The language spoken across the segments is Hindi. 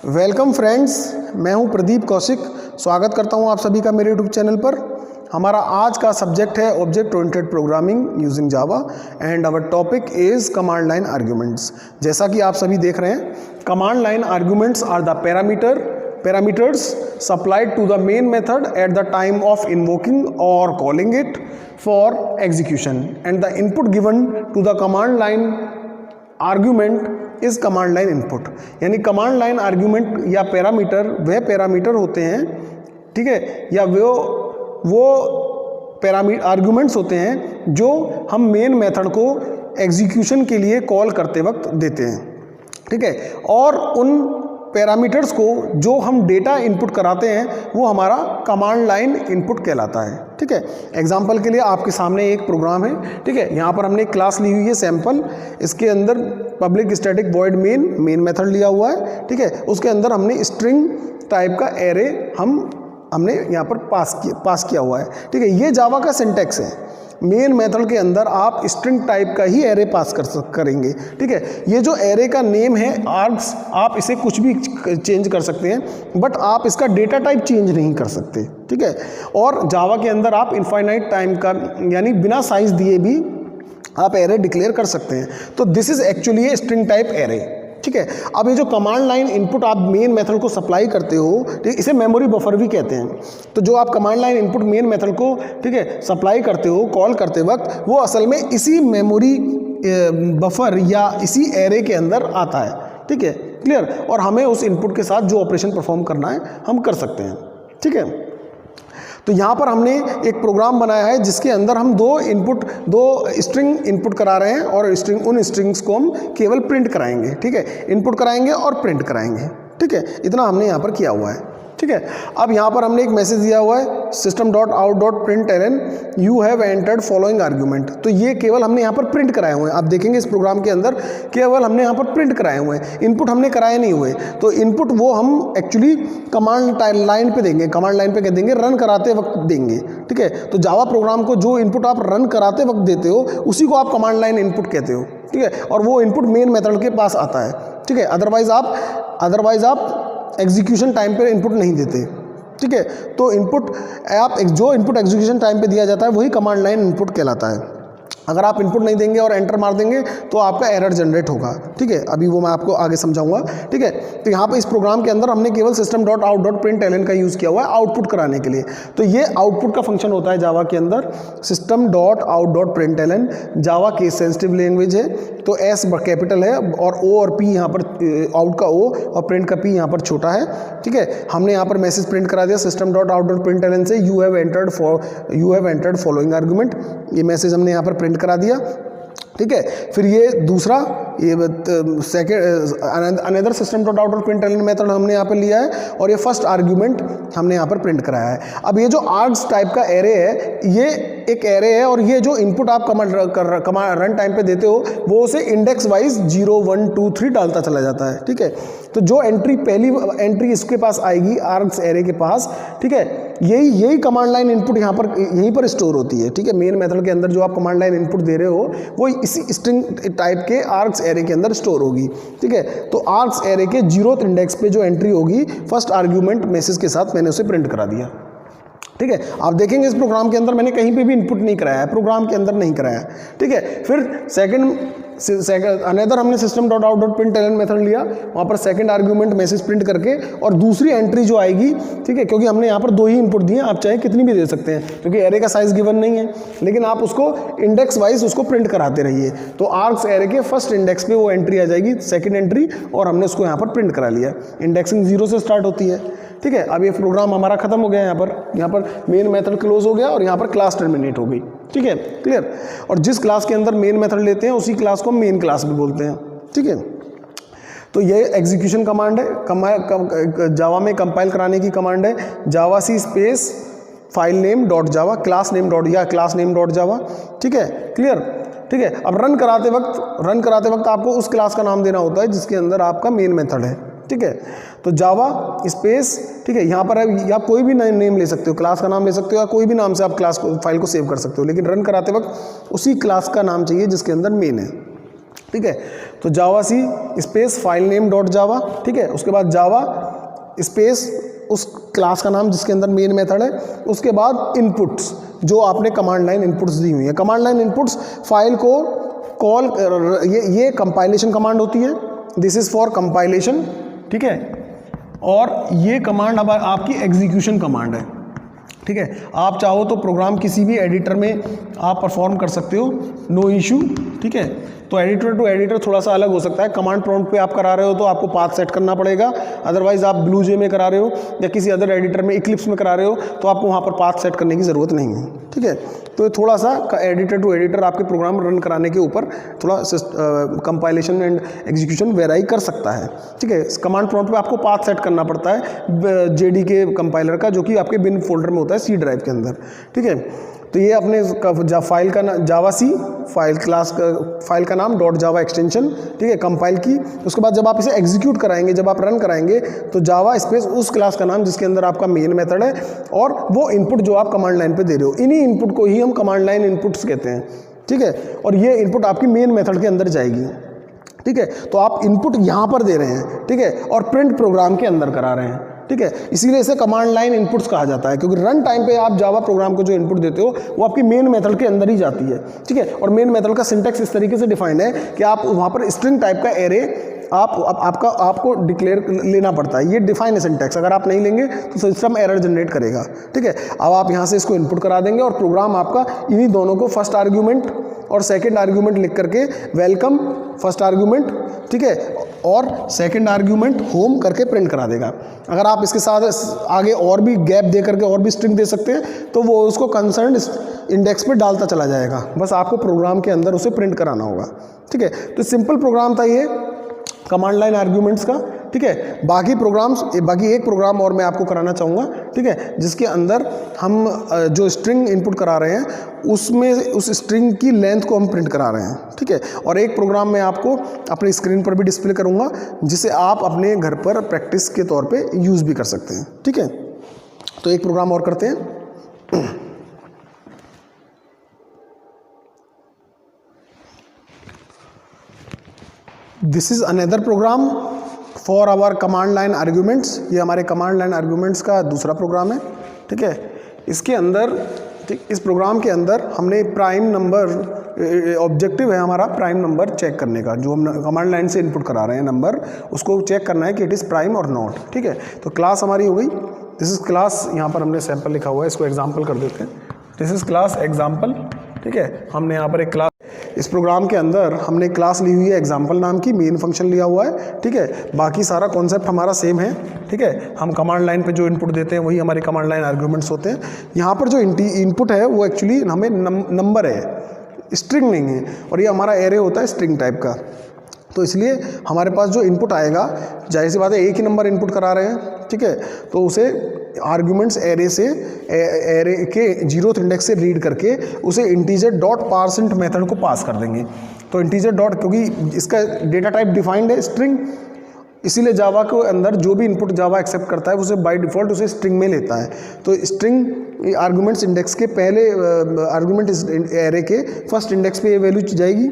वेलकम फ्रेंड्स, मैं हूं प्रदीप कौशिक। स्वागत करता हूं आप सभी का मेरे यूट्यूब चैनल पर। हमारा आज का सब्जेक्ट है object oriented programming using Java and our topic is command line arguments. जैसा कि आप सभी देख रहे हैं, command line arguments are the parameters supplied to the main method at the time of invoking or calling it for execution, and the input given to the command line argument is command line input। यानी कमांड लाइन आर्ग्यूमेंट या पैरामीटर वह पैरामीटर होते हैं, ठीक है, या वो पैरामीटर आर्ग्यूमेंट्स होते हैं जो हम मेन मेथड को एग्जीक्यूशन के लिए कॉल करते वक्त देते हैं, ठीक है। और उन पैरामीटर्स को जो हम डेटा इनपुट कराते हैं वो हमारा कमांड लाइन इनपुट कहलाता है, ठीक है। एग्जांपल के लिए आपके सामने एक प्रोग्राम है, ठीक है। यहाँ पर हमने एक क्लास ली हुई है सैम्पल, इसके अंदर public static void main method लिया हुआ है, ठीक है। उसके अंदर हमने स्ट्रिंग टाइप का एरे हमने यहाँ पर पास किया हुआ है, ठीक है। ये जावा का सिंटैक्स है। मेन मेथड के अंदर आप स्ट्रिंग टाइप का ही एरे पास करेंगे, ठीक है। ये जो एरे का नेम है आर्ग्स, आप इसे कुछ भी चेंज कर सकते हैं, बट आप इसका डेटा टाइप चेंज नहीं कर सकते, ठीक है। और जावा के अंदर आप इनफाइनाइट टाइम का यानी बिना साइज दिए भी आप एरे डिक्लेयर कर सकते हैं। तो this is actually a string type array, ठीक है। अब ये जो कमांड लाइन इनपुट आप मेन मेथड को सप्लाई करते हो, ठीक, इसे मेमोरी बफर भी कहते हैं। तो जो आप command line input main method को, ठीक है, सप्लाई करते हो कॉल करते वक्त, वो असल में इसी मेमोरी बफर या इसी एरे के अंदर आता है, ठीक है, क्लियर। और हमें उस इनपुट के साथ जो ऑपरेशन परफॉर्म करना है हम कर सकते हैं, ठीक है। तो यहाँ पर हमने एक प्रोग्राम बनाया है जिसके अंदर हम दो स्ट्रिंग इनपुट करा रहे हैं और उन स्ट्रिंग्स को हम केवल प्रिंट कराएंगे, ठीक है। इनपुट कराएंगे और प्रिंट कराएंगे, ठीक है। इतना हमने यहाँ पर किया हुआ है, ठीक है। अब यहाँ पर हमने एक मैसेज दिया हुआ है system.out.println you have entered following argument। तो ये केवल हमने यहाँ पर प्रिंट कराए हुए हैं। आप देखेंगे इस प्रोग्राम के अंदर केवल हमने यहाँ पर प्रिंट कराए हुए हैं, इनपुट हमने कराए नहीं हुए। तो इनपुट वो हम एक्चुअली कमांड लाइन पे देंगे, कमांड लाइन पे कह देंगे, रन कराते वक्त देंगे, ठीक है। तो जावा प्रोग्राम को जो इनपुट आप रन कराते वक्त देते हो उसी को आप कमांड लाइन इनपुट कहते हो, ठीक है। और वो इनपुट मेन मेथड के पास आता है, ठीक है। अदरवाइज आप एग्जीक्यूशन टाइम पे इनपुट नहीं देते, ठीक है। तो जो इनपुट एग्जीक्यूशन टाइम पे दिया जाता है वही कमांड लाइन इनपुट कहलाता है। अगर आप इनपुट नहीं देंगे और एंटर मार देंगे तो आपका एरर जनरेट होगा, ठीक है। अभी वो मैं आपको आगे समझाऊंगा, ठीक है। तो यहाँ पे इस प्रोग्राम के अंदर हमने केवल system.out.println का यूज़ किया हुआ है आउटपुट कराने के लिए। तो ये आउटपुट का फंक्शन होता है जावा के अंदर। system.out.println जावा केस सेंसिटिव लैंग्वेज है, तो एस कैपिटल है और ओ और पी यहाँ पर, आउट का ओ और प्रिंट का पी यहाँ पर छोटा है, ठीक है। हमने यहाँ पर मैसेज प्रिंट करा दिया system.out.println से you have entered following argument. ये मैसेज हमने यहाँ पर प्रिंट करा दिया, ठीक है। फिर ये दूसरा सेकेंड अनदर system.out.println मेथड हमने यहाँ पर लिया है और ये फर्स्ट आर्ग्यूमेंट हमने यहाँ पर प्रिंट कराया है। अब ये जो आर्ग्स टाइप का एरे है, ये एक एरे है और ये जो इनपुट आप कमांड रन टाइम पे देते हो वो उसे इंडेक्स वाइज 0 1 2 3 डालता चला जाता है, ठीक है। तो जो पहली एंट्री इसके पास आएगी आर्ग्स एरे के पास, ठीक है, यही कमांड लाइन इनपुट यहाँ पर यहीं पर स्टोर होती है, ठीक है। मेन मेथड के अंदर जो आप कमांड लाइन इनपुट दे रहे हो वो इसी स्ट्रिंग टाइप के आर्ग्स एरे के अंदर स्टोर होगी, ठीक है। तो आर्ग्स एरे के 0th इंडेक्स पे जो एंट्री होगी फर्स्ट आर्ग्यूमेंट मैसेज के साथ मैंने उसे प्रिंट करा दिया, ठीक है। आप देखेंगे इस प्रोग्राम के अंदर मैंने कहीं पे भी इनपुट नहीं कराया है, प्रोग्राम के अंदर नहीं कराया, ठीक है। फिर अनदर हमने system.out.println मेथड लिया, वहाँ पर सेकंड आर्ग्यूमेंट मैसेज प्रिंट करके और दूसरी एंट्री जो आएगी, ठीक है, क्योंकि हमने यहाँ पर 2 ही इनपुट दिए, आप चाहे कितनी भी दे सकते हैं क्योंकि एरे का साइज गिवन नहीं है, लेकिन आप उसको इंडेक्स वाइज उसको प्रिंट कराते रहिए। तो आर्ग्स एरे के फर्स्ट इंडेक्स पे वो एंट्री आ जाएगी, सेकेंड एंट्री, और हमने उसको यहाँ पर प्रिंट करा लिया। इंडेक्सिंग 0 से स्टार्ट होती है, ठीक है। अब ये प्रोग्राम हमारा खत्म हो गया, यहाँ पर मेन मेथड क्लोज हो गया और यहाँ पर क्लास टर्मिनेट हो गई, ठीक है, क्लियर। और जिस क्लास के अंदर मेन मेथड लेते हैं उसी क्लास को मेन क्लास भी बोलते हैं, ठीक है। तो ये एग्जीक्यूशन कमांड है, जावा में कंपाइल कराने की कमांड है, Java C space file name dot Java class name dot Java, ठीक है, क्लियर, ठीक है। अब रन कराते वक्त आपको उस क्लास का नाम देना होता है जिसके अंदर आपका मेन मेथड है, ठीक है। तो जावा स्पेस, ठीक है, यहाँ पर है, आप कोई भी नेम ले सकते हो, क्लास का नाम ले सकते हो या कोई भी नाम से आप फाइल को सेव कर सकते हो, लेकिन रन कराते वक्त उसी क्लास का नाम चाहिए जिसके अंदर मेन है, ठीक है। तो Java C space file name dot Java, ठीक है। उसके बाद जावा स्पेस उस क्लास का नाम जिसके अंदर मेन मेथड है, उसके बाद इनपुट्स जो आपने कमांड लाइन इनपुट्स दी हुई है। कमांड लाइन इनपुट्स फाइल को कॉल, ये कंपाइलेशन कमांड होती है, दिस इज़ फॉर कंपाइलेशन, ठीक है। और ये कमांड अब आपकी एग्जीक्यूशन कमांड है, ठीक है। आप चाहो तो प्रोग्राम किसी भी एडिटर में आप परफॉर्म कर सकते हो, नो इशू, ठीक है। तो एडिटर टू एडिटर थोड़ा सा अलग हो सकता है। कमांड प्रॉम्प्ट पे आप करा रहे हो तो आपको पाथ सेट करना पड़ेगा, अदरवाइज आप ब्लूजे में करा रहे हो या किसी अदर एडिटर में, इक्लिप्स में करा रहे हो तो आपको वहाँ पर पाथ सेट करने की ज़रूरत नहीं है, ठीक है। तो थोड़ा सा एडिटर टू एडिटर आपके प्रोग्राम रन कराने के ऊपर थोड़ा कंपाइलेशन एंड एग्जीक्यूशन वेराई कर सकता है, ठीक है। कमांड प्रॉम्प्ट पे आपको पाथ सेट करना पड़ता है जेडीके कंपाइलर का, जो कि आपके बिन फोल्डर में होता है सी ड्राइव के अंदर, ठीक है। तो ये अपने फाइल का जावा सी फाइल क्लास का फाइल का नाम डॉट जावा एक्सटेंशन, ठीक है, कंपाइल की। उसके बाद जब आप इसे एग्जीक्यूट कराएंगे, जब आप रन कराएंगे तो जावा स्पेस उस क्लास का नाम जिसके अंदर आपका मेन मेथड है और वो इनपुट जो आप कमांड लाइन पे दे रहे हो, इन्हीं इनपुट को ही हम कमांड लाइन इनपुट्स कहते हैं, ठीक है। और ये इनपुट आपकी मेन मेथड के अंदर जाएगी, ठीक है। तो आप इनपुट यहाँ पर दे रहे हैं, ठीक है, और प्रिंट प्रोग्राम के अंदर करा रहे हैं, ठीक है। इसीलिए इसे कमांड लाइन इनपुट्स कहा जाता है, क्योंकि रन टाइम पे आप जावा प्रोग्राम को जो इनपुट देते हो वो आपकी मेन मेथड के अंदर ही जाती है, ठीक है। और मेन मेथड का सिंटैक्स इस तरीके से डिफाइंड है कि आप वहाँ पर स्ट्रिंग टाइप का एरे आपको डिक्लेयर लेना पड़ता है। ये डिफाइन है सिंटैक्स, अगर आप नहीं लेंगे तो सिस्टम एरर जनरेट करेगा, ठीक है। अब आप यहाँ से इसको इनपुट करा देंगे और प्रोग्राम आपका इन्हीं दोनों को फर्स्ट आर्ग्यूमेंट और सेकंड आर्ग्यूमेंट लिख करके वेलकम फर्स्ट आर्ग्यूमेंट, ठीक है, और सेकंड आर्ग्यूमेंट होम करके प्रिंट करा देगा। अगर आप इसके साथ आगे और भी गैप दे करके और भी स्ट्रिंग दे सकते हैं तो वो उसको कंसर्न इंडेक्स पे डालता चला जाएगा, बस आपको प्रोग्राम के अंदर उसे प्रिंट कराना होगा, ठीक है। तो सिंपल प्रोग्राम था ये कमांड लाइन आर्ग्यूमेंट्स का, ठीक है। बाकी एक प्रोग्राम और मैं आपको कराना चाहूँगा, ठीक है, जिसके अंदर हम जो स्ट्रिंग इनपुट करा रहे हैं उसमें उस स्ट्रिंग की लेंथ को हम प्रिंट करा रहे हैं, ठीक है। और एक प्रोग्राम मैं आपको अपनी स्क्रीन पर भी डिस्प्ले करूँगा जिसे आप अपने घर पर प्रैक्टिस के तौर पे यूज़ भी कर सकते हैं, ठीक है। तो एक प्रोग्राम और करते हैं। This is another program for our command line arguments. ये हमारे कमांड लाइन आर्ग्यूमेंट्स का दूसरा प्रोग्राम है, ठीक है। इसके अंदर, ठीक, इस प्रोग्राम के अंदर हमने प्राइम नंबर, ऑब्जेक्टिव है हमारा प्राइम नंबर चेक करने का। जो हम कमांड लाइन से इनपुट करा रहे हैं नंबर, उसको चेक करना है कि इट इज़ प्राइम और नॉट, ठीक है। तो क्लास हमारी हो गई, दिस इज़ क्लास, यहाँ पर हमने सैम्पल लिखा हुआ है, इसको एग्जाम्पल कर देते हैं, दिस इज़ क्लास एग्जाम्पल, ठीक है। हमने यहाँ पर एक क्लास, इस प्रोग्राम के अंदर हमने क्लास ली हुई है एग्जाम्पल नाम की, मेन फंक्शन लिया हुआ है, ठीक है। बाकी सारा कॉन्सेप्ट हमारा सेम है, ठीक है। हम कमांड लाइन पे जो इनपुट देते हैं वही हमारे कमांड लाइन आर्ग्यूमेंट्स होते हैं। यहाँ पर जो इनपुट है वो एक्चुअली हमें नंबर है, स्ट्रिंग नहीं है, और ये हमारा एरे होता है स्ट्रिंग टाइप का। तो इसलिए हमारे पास जो इनपुट आएगा, जाहिर सी बात है एक ही नंबर इनपुट करा रहे हैं, ठीक है। तो उसे आर्ग्यूमेंट्स एरे से, एरे के 0th इंडेक्स से रीड करके उसे इंटीजर डॉट पारसेंट मेथड को पास कर देंगे। तो इंटीजर डॉट, क्योंकि इसका डेटा टाइप डिफाइंड है स्ट्रिंग, इसीलिए जावा के अंदर जो भी इनपुट जावा एक्सेप्ट करता है उसे बाय डिफ़ॉल्ट उसे स्ट्रिंग में लेता है। तो स्ट्रिंग आर्ग्यूमेंट्स इंडेक्स के पहले आर्ग्यूमेंट एरे के फर्स्ट इंडेक्स पे ये वैल्यू जाएगी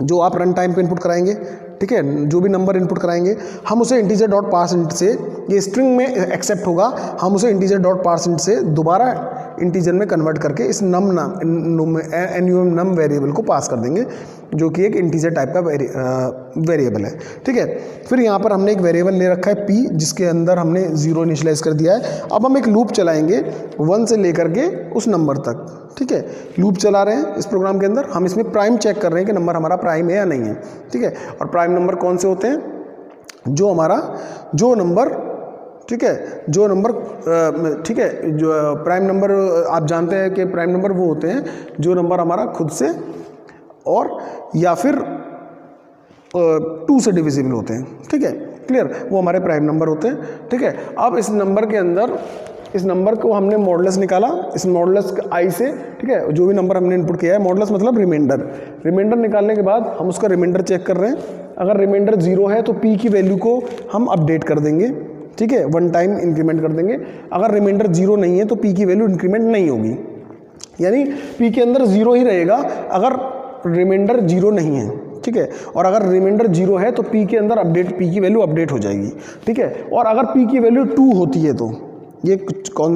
जो आप रन टाइम पे इनपुट कराएंगे, ठीक है। जो भी नंबर इनपुट कराएंगे हम उसे इंटीजर डॉट पारसेंट से, ये स्ट्रिंग में एक्सेप्ट होगा, हम उसे इंटीजर डॉट पारसेंट से दोबारा इंटीजर में कन्वर्ट करके इस नम वेरिएबल को पास कर देंगे, जो कि एक इंटीजर टाइप का वेरिएबल है, ठीक है। फिर यहाँ पर हमने एक वेरिएबल ले रखा है p, जिसके अंदर हमने 0 इनिशियलाइज कर दिया है। अब हम एक लूप चलाएंगे 1 से लेकर के उस नंबर तक, ठीक है। लूप चला रहे हैं इस प्रोग्राम के अंदर, हम इसमें प्राइम चेक कर रहे हैं कि नंबर हमारा प्राइम है या नहीं है, ठीक है। और प्राइम नंबर कौन से होते हैं? जो नंबर, ठीक है, ठीक है, जो प्राइम नंबर आप जानते हैं कि प्राइम नंबर वो होते हैं जो नंबर हमारा खुद से और या फिर 2 से डिविजिबल होते हैं, ठीक है, क्लियर, वो हमारे प्राइम नंबर होते हैं, ठीक है। अब इस नंबर के अंदर, इस नंबर को हमने मॉडुलस निकाला, इस मॉडुलस आई से, ठीक है, जो भी नंबर हमने इनपुट किया है, मॉडुलस मतलब रिमाइंडर निकालने के बाद हम उसका रिमाइंडर चेक कर रहे हैं। अगर रिमाइंडर 0 है तो p की वैल्यू को हम अपडेट कर देंगे, ठीक है, 1 टाइम इंक्रीमेंट कर देंगे। अगर रिमाइंडर 0 नहीं है तो p की वैल्यू इंक्रीमेंट नहीं होगी, यानी p के अंदर 0 ही रहेगा अगर रिमाइंडर 0 नहीं है, ठीक है। और अगर रिमाइंडर 0 है तो p के अंदर अपडेट, p की वैल्यू अपडेट हो जाएगी, ठीक है। और अगर p की वैल्यू 2 होती है तो ये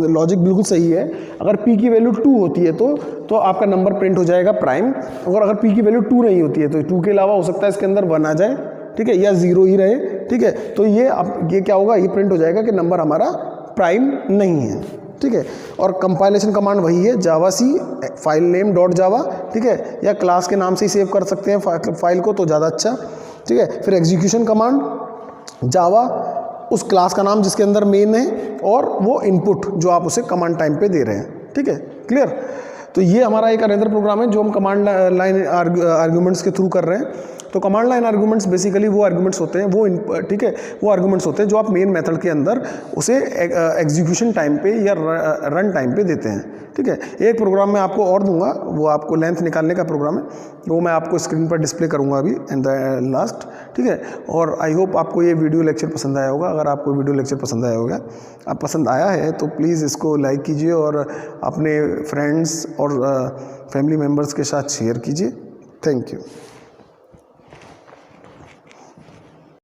लॉजिक बिल्कुल सही है, अगर p की वैल्यू 2 होती है तो आपका नंबर प्रिंट हो जाएगा प्राइम। और अगर p की वैल्यू 2 नहीं होती है तो 2 के अलावा हो सकता है इसके अंदर 1 आ जाए, ठीक है, या 0 ही रहे, ठीक है। तो ये क्या होगा, ये प्रिंट हो जाएगा कि नंबर हमारा प्राइम नहीं है, ठीक है। और कंपाइलेशन कमांड वही है, जावा सी फाइल नेम डॉट जावा, ठीक है, या क्लास के नाम से ही सेव कर सकते हैं फाइल को तो ज़्यादा अच्छा, ठीक है। फिर एग्जीक्यूशन कमांड, जावा उस क्लास का नाम जिसके अंदर मेन है और वो इनपुट जो आप उसे कमांड टाइम पे दे रहे हैं, ठीक है, क्लियर। तो ये हमारा एक अरेंदर प्रोग्राम है जो हम कमांड लाइन आर्ग्यूमेंट्स के थ्रू कर रहे हैं। तो कमांड लाइन आर्गूमेंट्स बेसिकली वो आर्गूमेंट्स होते हैं, वो ठीक है, वो आर्गूमेंट्स होते हैं जो आप मेन मेथड के अंदर उसे एग्जीक्यूशन टाइम पे या रन टाइम पे देते हैं, ठीक है। एक प्रोग्राम मैं आपको और दूंगा, वो आपको लेंथ निकालने का प्रोग्राम है, वो मैं आपको स्क्रीन पर डिस्प्ले करूंगा अभी इन द लास्ट, ठीक है। और आई होप आपको ये वीडियो लेक्चर पसंद आया होगा। अगर आपको वीडियो लेक्चर पसंद आया होगा, आप पसंद आया है तो प्लीज़ इसको लाइक कीजिए और अपने फ्रेंड्स और फैमिली मेम्बर्स के साथ शेयर कीजिए। Thank you.